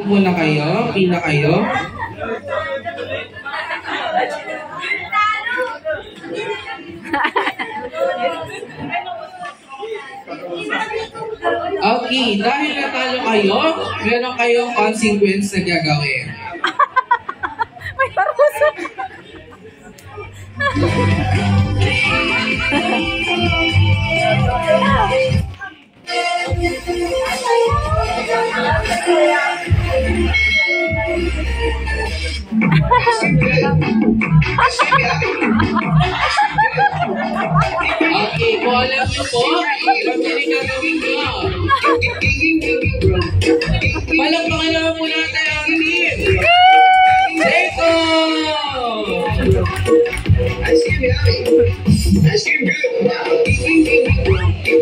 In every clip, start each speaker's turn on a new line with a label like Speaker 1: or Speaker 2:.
Speaker 1: Muna kayo, pila kayo. Okay, dahil natalo kayo, meron kayong consequence na gagawin.
Speaker 2: May parusa.
Speaker 1: Okay, kung alam niyo po, pagkili gagawin nyo. Palakpakan naman po natin ang team. Seiko!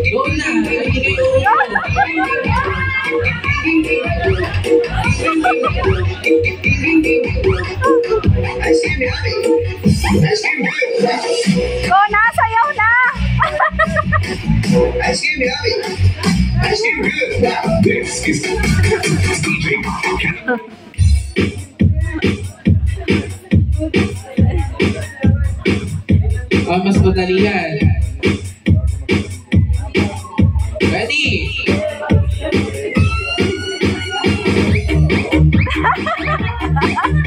Speaker 1: Go na, hindi kayo
Speaker 2: Go na, sayaw na!
Speaker 1: Oh, mas madali yan. Ready?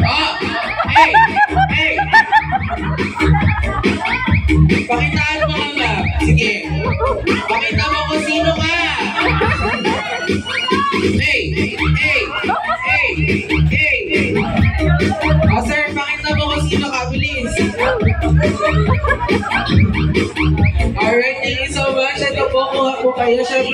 Speaker 1: Oh! Hey! Hey! Pakitaan mo nga ba? Sige. Pakita mo kung sino ka. Hey! Hey! Hey! Hey! Oh, sir, pakita mo kung sino ka. Bilis. Alright, thank you so much. Ito po, kuha po kayo.